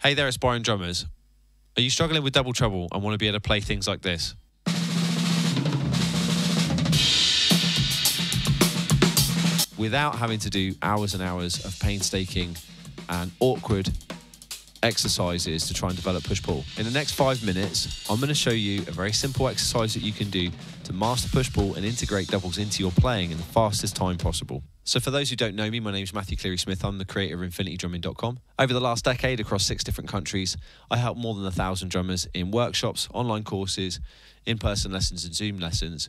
Hey there, aspiring drummers. Are you struggling with double treble and want to be able to play things like this? Without having to do hours and hours of painstaking and awkward exercises to try and develop push-pull. In the next 5 minutes, I'm going to show you a very simple exercise that you can do to master push-pull and integrate doubles into your playing in the fastest time possible. So for those who don't know me, my name's Matthew Cleary-Smith. I'm the creator of InfinityDrumming.com. Over the last decade, across 6 different countries, I helped more than 1,000 drummers in workshops, online courses, in-person lessons and Zoom lessons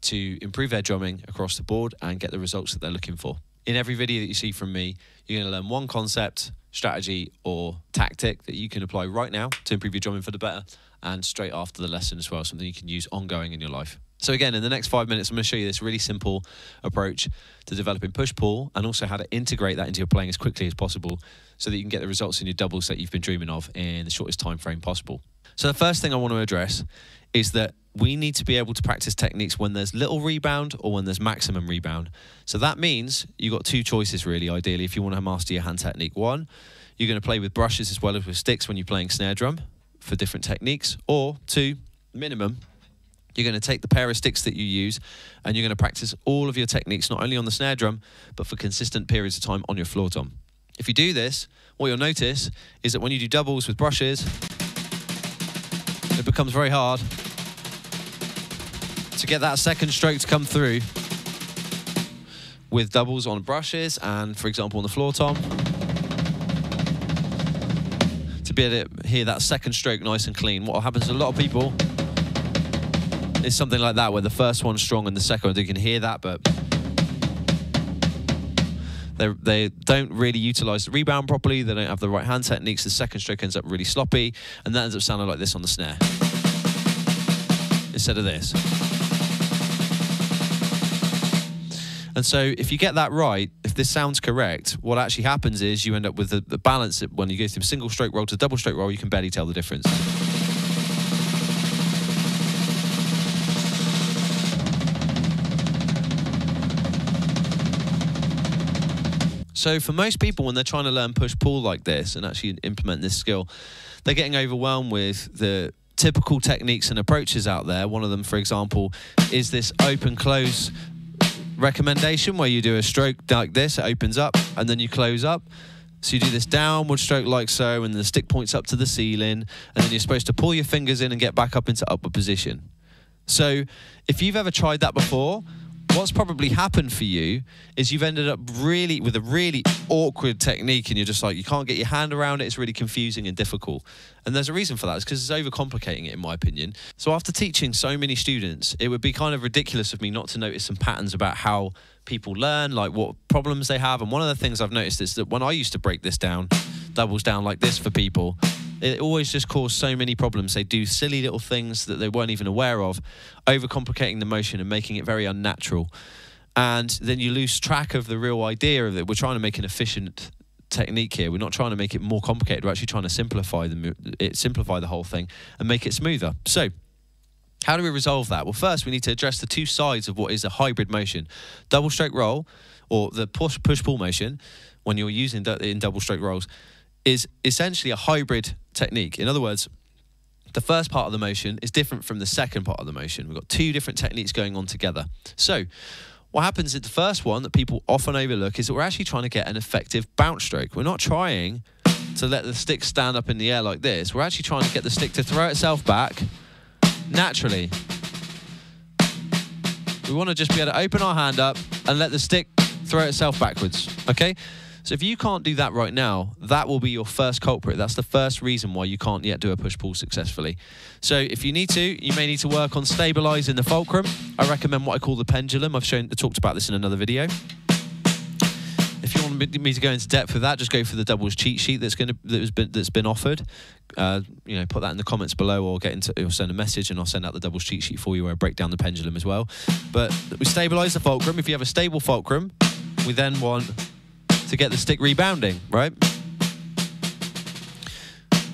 to improve their drumming across the board and get the results that they're looking for. In every video that you see from me, you're going to learn one concept, strategy or tactic that you can apply right now to improve your drumming for the better, and straight after the lesson as well, something you can use ongoing in your life. So again, in the next 5 minutes, I'm going to show you this really simple approach to developing push-pull and also how to integrate that into your playing as quickly as possible so that you can get the results in your doubles that you've been dreaming of in the shortest time frame possible. So the first thing I want to address is that we need to be able to practice techniques when there's little rebound or when there's maximum rebound. So that means you've got 2 choices really, ideally, if you want to master your hand technique. One, you're going to play with brushes as well as with sticks when you're playing snare drum for different techniques. Or 2, minimum, you're going to take the pair of sticks that you use and you're going to practice all of your techniques, not only on the snare drum, but for consistent periods of time on your floor tom. If you do this, what you'll notice is that when you do doubles with brushes, it becomes very hard to get that second stroke to come through with doubles on brushes and, for example, on the floor tom, to be able to hear that second stroke nice and clean. What happens to a lot of people is something like that, where the first one's strong and the second one, you can hear that, but they don't really utilize the rebound properly. They don't have the right hand techniques. The second stroke ends up really sloppy, and that ends up sounding like this on the snare instead of this. And so if you get that right, if this sounds correct, what actually happens is you end up with the balance that when you go from single stroke roll to double stroke roll, you can barely tell the difference. So for most people, when they're trying to learn push-pull like this and actually implement this skill, they're getting overwhelmed with the typical techniques and approaches out there. One of them, for example, is this open-close recommendation, where you do a stroke like this, it opens up, and then you close up. So you do this downward stroke like so, and the stick points up to the ceiling, and then you're supposed to pull your fingers in and get back up into upward position. So if you've ever tried that before, what's probably happened for you is you've ended up with a really awkward technique, and you're just like, you can't get your hand around it. It's really confusing and difficult. And there's a reason for that. It's because it's overcomplicating it, in my opinion. So after teaching so many students, it would be kind of ridiculous of me not to notice some patterns about how people learn, like what problems they have. And one of the things I've noticed is that when I used to break this down, doubles down like this for people, it always just caused so many problems. They do silly little things that they weren't even aware of, overcomplicating the motion and making it very unnatural. And then you lose track of the real idea of it. We're trying to make an efficient technique here. We're not trying to make it more complicated. We're actually trying to simplify the whole thing and make it smoother. So how do we resolve that? Well, first we need to address the 2 sides of what is a hybrid motion. Double stroke roll, or the push-pull motion, when you're using in double stroke rolls, is essentially a hybrid technique. In other words, the first part of the motion is different from the second part of the motion. We've got 2 different techniques going on together. So what happens in the first one that people often overlook is that we're actually trying to get an effective bounce stroke. We're not trying to let the stick stand up in the air like this. We're actually trying to get the stick to throw itself back naturally. We want to just be able to open our hand up and let the stick throw itself backwards, okay? So if you can't do that right now, that will be your first culprit. That's the first reason why you can't yet do a push-pull successfully. So if you need to, you may need to work on stabilizing the fulcrum. I recommend what I call the pendulum. I've talked about this in another video. If you want me to go into depth with that, just go for the doubles cheat sheet that's been offered. You know, put that in the comments below, or send a message, and I'll send out the doubles cheat sheet for you where I break down the pendulum as well. But we stabilize the fulcrum. If you have a stable fulcrum, we then want to get the stick rebounding, right?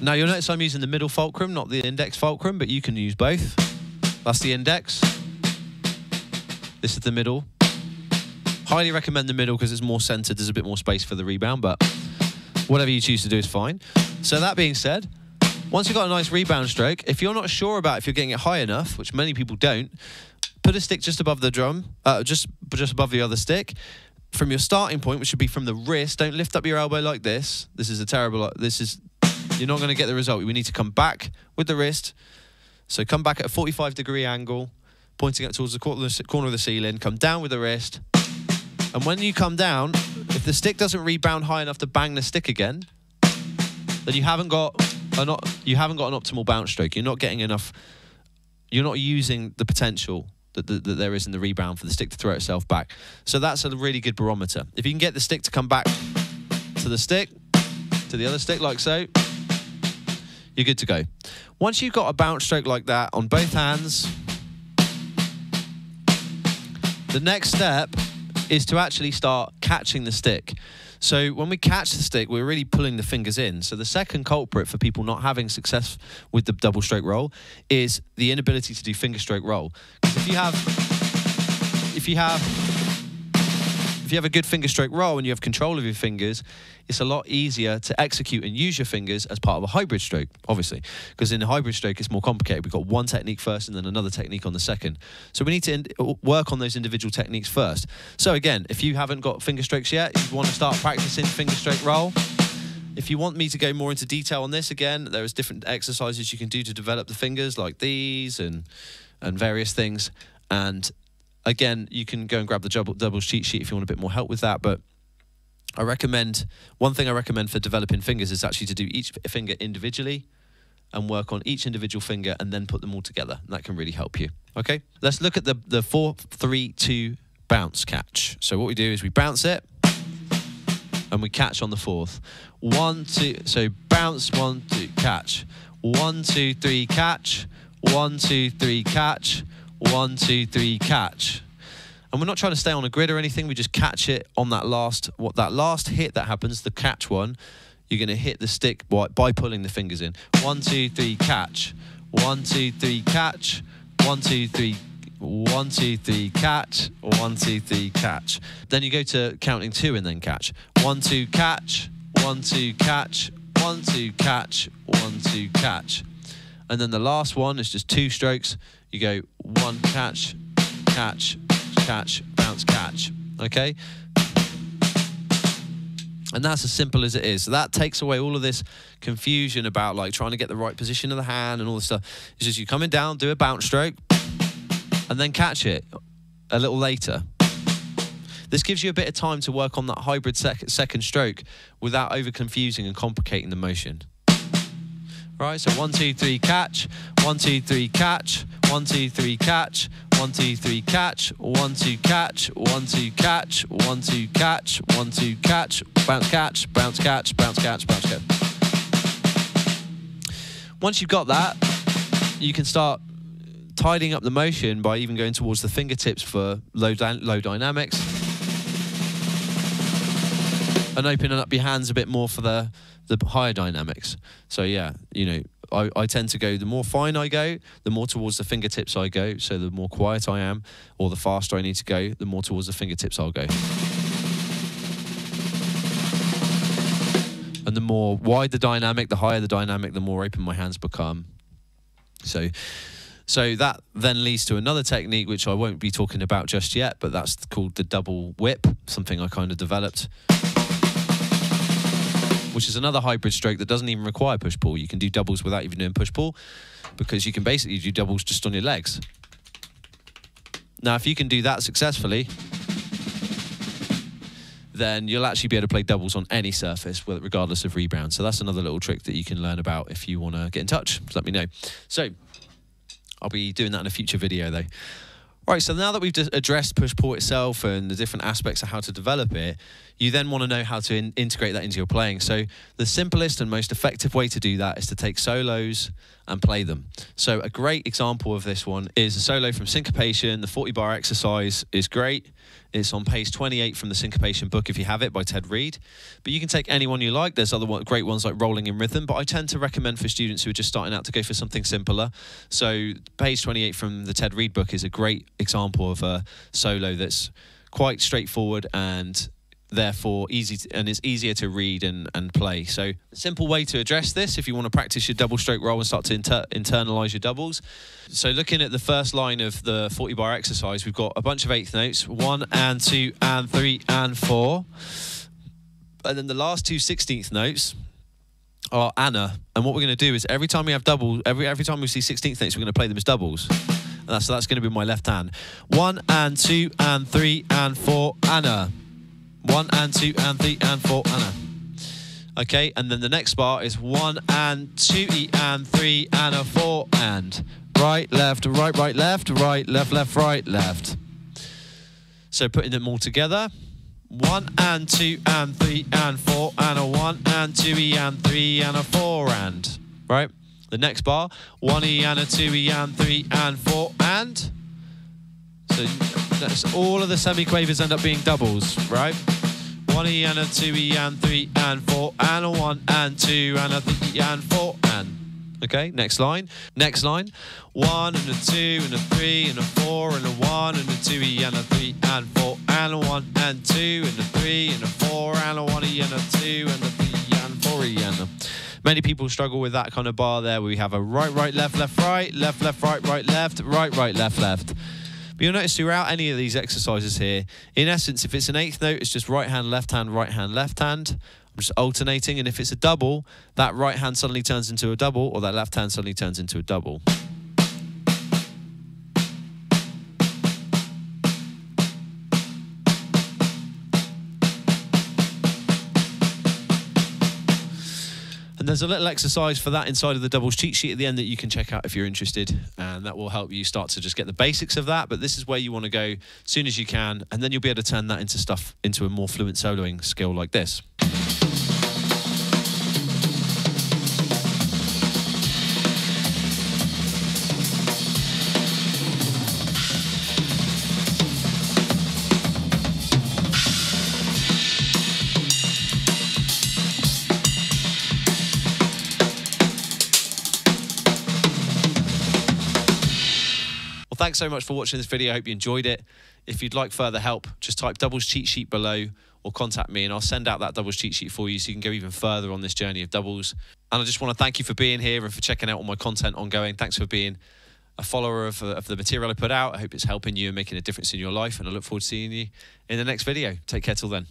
Now you'll notice I'm using the middle fulcrum, not the index fulcrum, but you can use both. That's the index. This is the middle. Highly recommend the middle because it's more centered. There's a bit more space for the rebound, but whatever you choose to do is fine. So that being said, once you've got a nice rebound stroke, if you're not sure about if you're getting it high enough, which many people don't, put a stick just above the drum, just above the other stick. From your starting point, which should be from the wrist, don't lift up your elbow like this. This is a terrible, you're not going to get the result. We need to come back with the wrist. So come back at a 45-degree angle, pointing up towards the corner of the ceiling, come down with the wrist. And when you come down, if the stick doesn't rebound high enough to bang the stick again, then you haven't got an optimal bounce stroke. You're not getting enough, you're not using the potential that there is in the rebound for the stick to throw itself back. So that's a really good barometer. If you can get the stick to come back to the other stick like so, you're good to go. Once you've got a bounce stroke like that on both hands, the next step is to actually start catching the stick. So when we catch the stick, we're really pulling the fingers in. So the second culprit for people not having success with the double stroke roll is the inability to do finger stroke roll. Because if you have a good finger stroke roll and you have control of your fingers, it's a lot easier to execute and use your fingers as part of a hybrid stroke, obviously. Because in a hybrid stroke, it's more complicated. We've got one technique first and then another technique on the second. So we need to work on those individual techniques first. So again, if you haven't got finger strokes yet, if you want to start practicing finger stroke roll, if you want me to go more into detail on this, again, there is different exercises you can do to develop the fingers, like these and various things. And again, you can go and grab the doubles cheat sheet if you want a bit more help with that. But one thing I recommend for developing fingers is actually to do each finger individually and work on each individual finger and then put them all together. And that can really help you. Okay, let's look at the 4-3-2 bounce catch. So what we do is we bounce it and we catch on the fourth. 1, 2, so bounce, 1, 2, catch. 1, 2, 3, catch. 1, 2, 3, catch. 1, 2, 3, catch. And we're not trying to stay on a grid or anything. We just catch it on that last hit that happens, the catch one. You're going to hit the stick by pulling the fingers in. 1, 2, 3, catch. 1, 2, 3, catch. 1, 2, 3. 1, 2, 3, catch. 1, 2, 3, catch. Then you go to counting 2 and then catch. 1, 2, catch. 1, 2, catch. 1, 2, catch. 1, 2, catch. And then the last one is just 2 strokes. You go 1, catch, catch, catch, bounce, catch. Okay? And that's as simple as it is. So that takes away all of this confusion about like trying to get the right position of the hand and all this stuff. It's just you coming down, do a bounce stroke, and then catch it a little later. This gives you a bit of time to work on that hybrid second stroke without over confusing and complicating the motion. Right, so 1, 2, 3, catch. 1, 2, 3, catch. 1, 2, 3, catch. 1, 2, 3, catch. 1, 2, catch. 1, 2, catch. 1, 2, catch. 1, 2, catch. Bounce, catch. Bounce, catch. Bounce, catch. Bounce, catch. Once you've got that, you can start tidying up the motion by even going towards the fingertips for low dynamics and opening up your hands a bit more for the higher dynamics. So yeah, you know, I tend to go, the more fine I go, the more towards the fingertips I go. So the more quiet I am, or the faster I need to go, the more towards the fingertips I'll go. And the more wide the dynamic, the higher the dynamic, the more open my hands become. So that then leads to another technique, which I won't be talking about just yet, but that's called the double whip, something I kind of developed, which is another hybrid stroke that doesn't even require push-pull. You can do doubles without even doing push-pull because you can basically do doubles just on your legs. Now, if you can do that successfully, then you'll actually be able to play doubles on any surface, regardless of rebound. So that's another little trick that you can learn about if you want to get in touch. Just let me know. So I'll be doing that in a future video, though. Right, so now that we've addressed push-pull itself and the different aspects of how to develop it, you then want to know how to integrate that into your playing. So the simplest and most effective way to do that is to take solos and play them. So a great example of this one is a solo from Syncopation. The 40-bar exercise is great. It's on page 28 from the Syncopation book, if you have it, by Ted Reed. But you can take any one you like. There's other great ones like Rolling in Rhythm, but I tend to recommend for students who are just starting out to go for something simpler. So page 28 from the Ted Reed book is a great example of a solo that's quite straightforward and therefore and it's easier to read and play. So a simple way to address this, if you want to practice your double stroke roll and start to internalize your doubles. So looking at the first line of the 40 bar exercise, we've got a bunch of eighth notes, 1 and 2 and 3 and 4. And then the last two 16th notes are Anna. And what we're going to do is every time we have double, every time we see 16th notes, we're going to play them as doubles. And so that's going to be my left hand. 1 and 2 and 3 and 4 Anna. 1 and 2 and 3 and 4 Anna. Okay, and then the next bar is 1 and 2 and 3 and a 4 and right, left, right, right, left, right, left, left, right, left. So putting them all together. 1 and 2 and 3 and 4 and a 1 and 2 and 3 and a 4 and right. The next bar, 1 and a 2 and 3 and 4 and. So that's all of the semiquavers end up being doubles, right? 1 and a 2 and 3 and 4 and a 1 and 2 and a 3 and 4 and. Okay, next line. Next line. 1 and a 2 and a 3 and a 4 and a 1 and a 2 and a 3 and 4 and a 1 and 2 and a 3 and a 4 and a 1 and a 2 and a 3 and 4 and. Many people struggle with that kind of bar there where we have a right, right, left, left, right, left, left, right, right, left, right, right, left, left. But you'll notice throughout any of these exercises here, in essence, if it's an eighth note, it's just right hand, left hand, right hand, left hand. I'm just alternating, and if it's a double, that right hand suddenly turns into a double, or that left hand suddenly turns into a double. And there's a little exercise for that inside of the doubles cheat sheet at the end that you can check out if you're interested, and that will help you start to just get the basics of that. But this is where you want to go as soon as you can, and then you'll be able to turn that into a more fluent soloing skill like this. Well, thanks so much for watching this video. I hope you enjoyed it. If you'd like further help, just type doubles cheat sheet below or contact me and I'll send out that doubles cheat sheet for you so you can go even further on this journey of doubles. And I just want to thank you for being here and for checking out all my content ongoing. Thanks for being a follower of the material I put out. I hope it's helping you and making a difference in your life, and I look forward to seeing you in the next video. Take care till then.